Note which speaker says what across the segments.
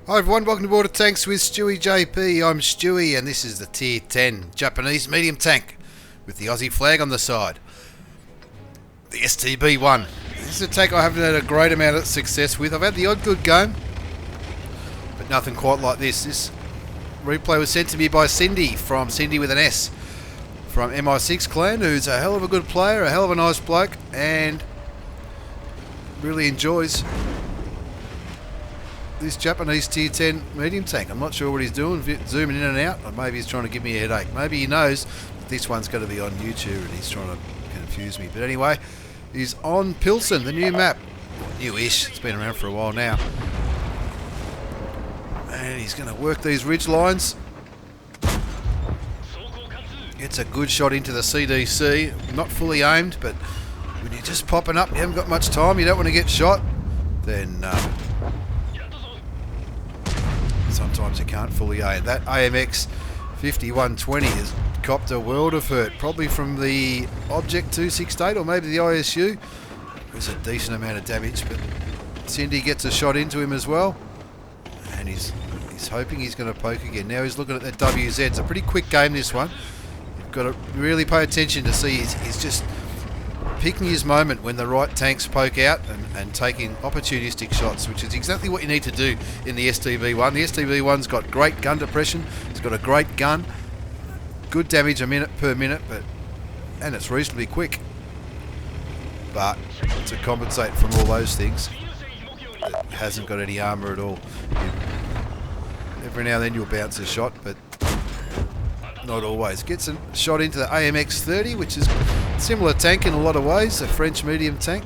Speaker 1: Hi everyone, welcome to Border Tanks with stewiejp. I'm Stewie and this is the Tier 10 Japanese medium tank with the Aussie flag on the side. The STB-1. This is a tank I haven't had a great amount of success with. I've had the odd good game, but nothing quite like this. This replay was sent to me by Syndy, from Syndy with an S, from MI6 clan, who's a hell of a good player, a hell of a nice bloke, and really enjoys this Japanese Tier 10 medium tank. I'm not sure what he's doing, zooming in and out, or maybe he's trying to give me a headache. Maybe he knows that this one's going to be on YouTube and he's trying to confuse me. But anyway, he's on Pilsen, the new map. Newish, it's been around for a while now. And he's going to work these ridge lines. Gets a good shot into the CDC, not fully aimed, but when you're just popping up, you haven't got much time, you don't want to get shot, then sometimes you can't fully aim. That AMX 5120 has copped a world of hurt, probably from the Object 268 or maybe the ISU. There's a decent amount of damage, but Syndy gets a shot into him as well, and he's hoping he's going to poke again. Now he's looking at that WZ. It's a pretty quick game, this one. You've got to really pay attention to see he's just picking his moment when the right tanks poke out and taking opportunistic shots, which is exactly what you need to do in the STB-1. The STB-1's got great gun depression, it's got a great gun, good damage per minute, and it's reasonably quick. But to compensate from all those things, it hasn't got any armour at all. Every now and then you'll bounce a shot, but not always. Gets a shot into the AMX 30, which is a similar tank in a lot of ways, a French medium tank.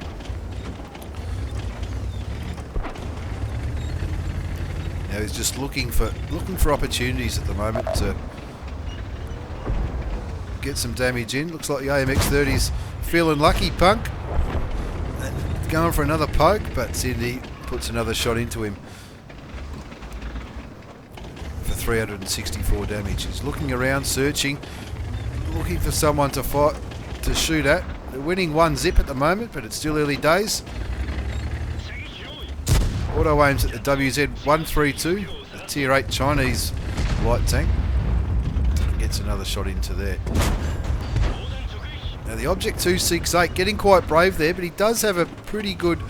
Speaker 1: Now he's just looking for opportunities at the moment to get some damage in. Looks like the AMX 30's feeling lucky, punk, and going for another poke, but Syndy puts another shot into him for 364 damage. He's looking around, searching, looking for someone to fight, to shoot at. They're winning 1-0 at the moment, but it's still early days. Auto aims at the WZ-132, the Tier 8 Chinese light tank. Gets another shot into there. Now the Object 268 getting quite brave there, but he does have a pretty good,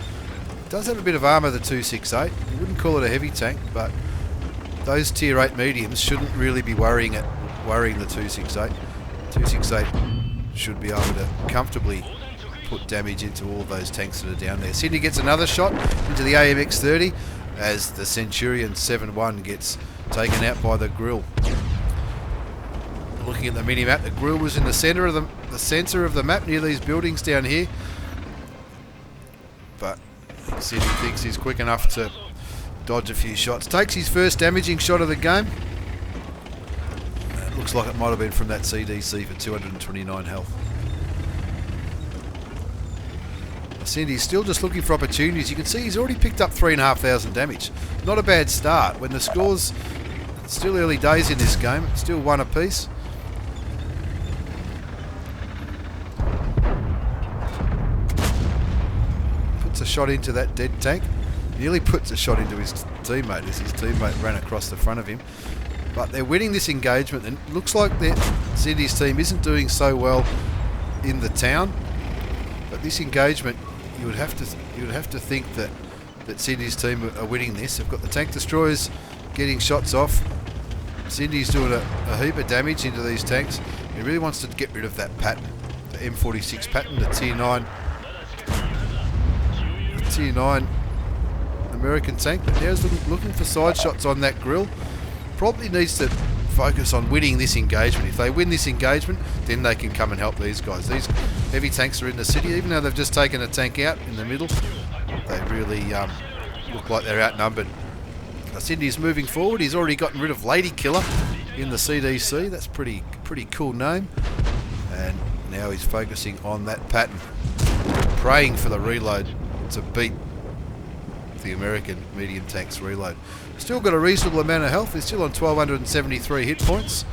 Speaker 1: does have a bit of armour, the 268. You wouldn't call it a heavy tank, but those Tier 8 mediums shouldn't really be worrying the 268. 268 should be able to comfortably put damage into all of those tanks that are down there. Syndy gets another shot into the AMX 30 as the Centurion 7-1 gets taken out by the grill. Looking at the mini map, the grill was in the centre of the map near these buildings down here, but Syndy thinks he's quick enough to dodge a few shots. Takes his first damaging shot of the game. It looks like it might have been from that CDC for 229 health. Syndy's still just looking for opportunities. You can see he's already picked up 3,500 damage. Not a bad start. When the score's still early days in this game, it's still one apiece. Puts a shot into that dead tank. Nearly puts a shot into his teammate as his teammate ran across the front of him. But they're winning this engagement, and it looks like Syndy's team isn't doing so well in the town. But this engagement, you would have to think that Syndy's team are winning this. They've got the tank destroyers getting shots off. Syndy's doing a heap of damage into these tanks. He really wants to get rid of that pattern, the M46 pattern, the Tier 9 American tank. But now he's looking for side shots on that grill. Probably needs to focus on winning this engagement. If they win this engagement, then they can come and help these guys. These heavy tanks are in the city, even though they've just taken a tank out in the middle. They really look like they're outnumbered. Syndy's moving forward. He's already gotten rid of Lady Killer in the CDC. That's pretty cool name. And now he's focusing on that pattern, praying for the reload to beat the American medium tank's reload. Still got a reasonable amount of health. He's still on 1,273 hit points.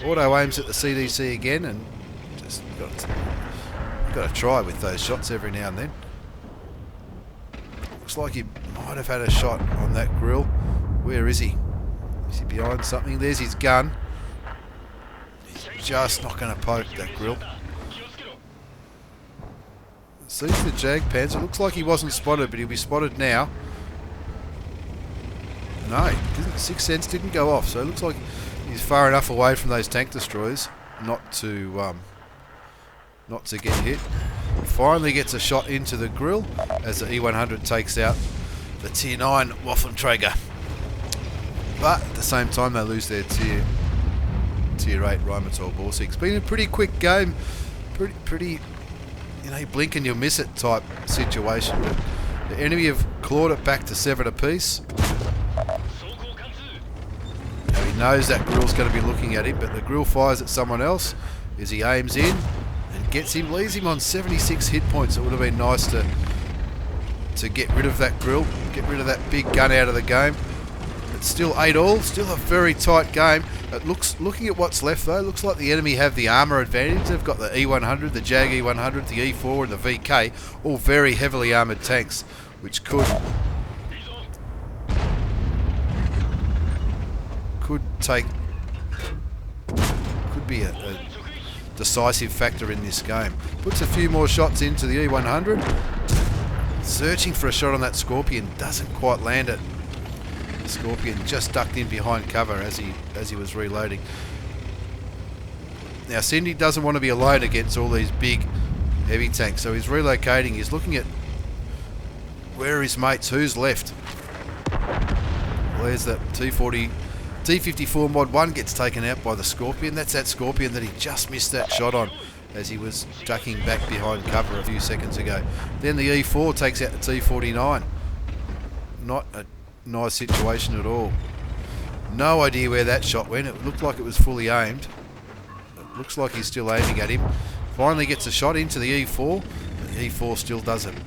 Speaker 1: Auto aims at the CDC again, and just got to try with those shots every now and then. Looks like he might have had a shot on that grill. Where is he? Is he behind something? There's his gun. He's just not going to poke that grill. Sees the Jag Panzer. Looks like he wasn't spotted, but he'll be spotted now. No, Sixth Sense didn't go off, so it looks like he's far enough away from those tank destroyers not to get hit. Finally gets a shot into the grill as the E100 takes out the Tier 9 Waffenträger. But at the same time, they lose their Tier 8 Rheinmetall Borsig. It's been a pretty quick game, pretty, you know, you blink and you'll miss it type situation. But the enemy have clawed it back to 7 apiece. Now he knows that grill's going to be looking at him, but the grill fires at someone else as he aims in and gets him, leaves him on 76 hit points. It would have been nice to get rid of that grill, get rid of that big gun out of the game. It's still 8-all, still a very tight game. It looking at what's left though, looks like the enemy have the armour advantage. They've got the E100, the Jag E100, the E4 and the VK, all very heavily armoured tanks, which could be a decisive factor in this game. Puts a few more shots into the E100. Searching for a shot on that Scorpion, doesn't quite land it. The Scorpion just ducked in behind cover as he was reloading. Now Syndy doesn't want to be alone against all these big heavy tanks, so he's relocating. He's looking at where are his mates, who's left. Well, there's that T54 Mod 1 gets taken out by the Scorpion. That's that Scorpion that he just missed that shot on as he was ducking back behind cover a few seconds ago. Then the E4 takes out the T49. Not a nice situation at all. No idea where that shot went. It looked like it was fully aimed. It looks like he's still aiming at him. Finally gets a shot into the E4. The E4 still doesn't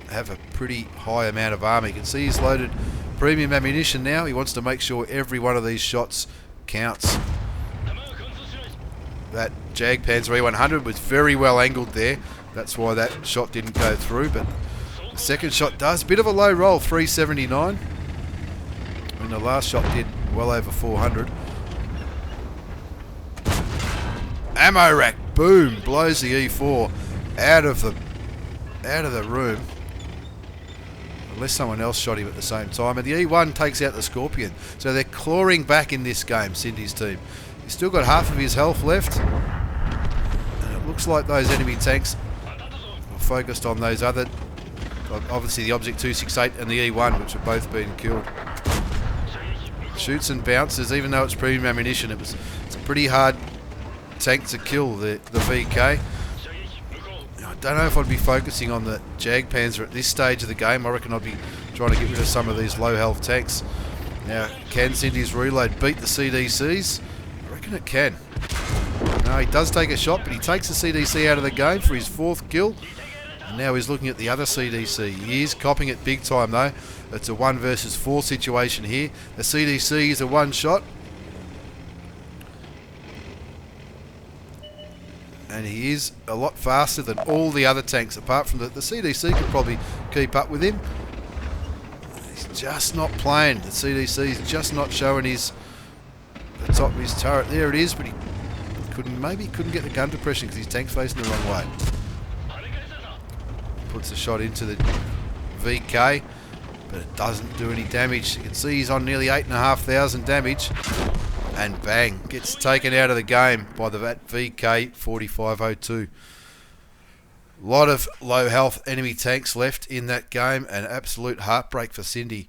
Speaker 1: have a pretty high amount of armor. You can see he's loaded premium ammunition now. He wants to make sure every one of these shots counts. That Jag Panzer E100 was very well angled there. That's why that shot didn't go through, but the second shot does. Bit of a low roll, 379. And the last shot did well over 400. Ammo rack, boom, blows the E4 out of the room. Unless someone else shot him at the same time. And the E1 takes out the Scorpion. So they're clawing back in this game, Syndy's team. He's still got half of his health left. And it looks like those enemy tanks are focused on those other, obviously the Object 268 and the E1, which have both been killed. Shoots and bounces, even though it's premium ammunition, it's a pretty hard tank to kill, the VK. I don't know if I'd be focusing on the Jag Panzer at this stage of the game. I reckon I'd be trying to get rid of some of these low health tanks. Now, can Syndy's reload beat the CDCs? I reckon it can. No, he does take a shot, but he takes the CDC out of the game for his 4th kill. And now he's looking at the other CDC. He is copping it big time though. It's a 1 versus 4 situation here. The CDC is a 1 shot. And he is a lot faster than all the other tanks, apart from the CDC could probably keep up with him. He's just not playing. The CDC is just not showing the top of his turret. There it is, but he maybe couldn't get the gun depression because his tank's facing the wrong way. Puts a shot into the VK, but it doesn't do any damage. You can see he's on nearly 8,500 damage. And bang, gets taken out of the game by that VK 4502. A lot of low health enemy tanks left in that game. An absolute heartbreak for Syndy.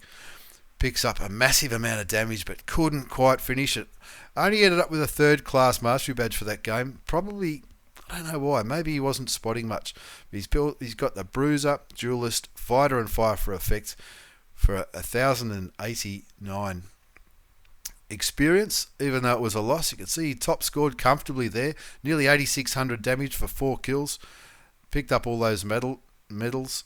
Speaker 1: Picks up a massive amount of damage but couldn't quite finish it. Only ended up with a 3rd class mastery badge for that game. Probably, I don't know why, maybe he wasn't spotting much. He's got the Bruiser, Duelist, Fighter and Fire for effect for 1,089 experience. Even though it was a loss, you can see he top scored comfortably there. Nearly 8,600 damage for 4 kills. Picked up all those medals.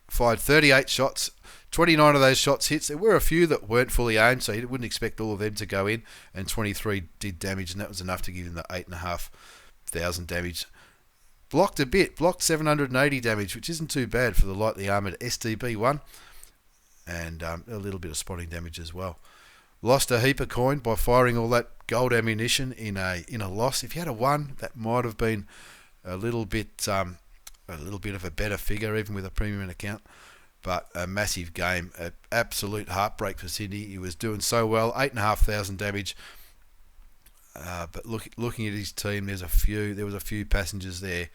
Speaker 1: Fired 38 shots. 29 of those shots hits. There were a few that weren't fully aimed, so you wouldn't expect all of them to go in. And 23 did damage, and that was enough to give him the 8,500 damage. Blocked a bit. Blocked 780 damage, which isn't too bad for the lightly armoured STB-1. and a little bit of spotting damage as well. Lost a heap of coin by firing all that gold ammunition in a loss. If you had a 1, that might have been a little bit of a better figure, even with a premium account. But a massive game, an absolute heartbreak for Syndy. He was doing so well, 8,500 damage. But looking at his team, there was a few passengers there, a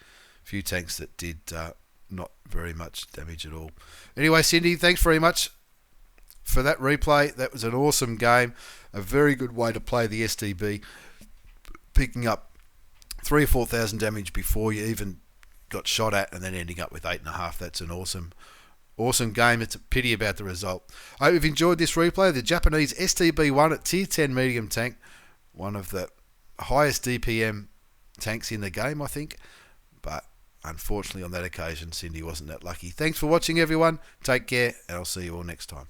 Speaker 1: few tanks that did not very much damage at all. Anyway, Syndy, thanks very much for that replay. That was an awesome game, a very good way to play the STB, picking up 3,000 or 4,000 damage before you even got shot at, and then ending up with 8.5. That's an awesome game. It's a pity about the result. I hope you've enjoyed this replay. The Japanese STB-1 at tier 10 medium tank, one of the highest DPM tanks in the game, I think, but unfortunately on that occasion Syndy wasn't that lucky. Thanks for watching, everyone. Take care, and I'll see you all next time.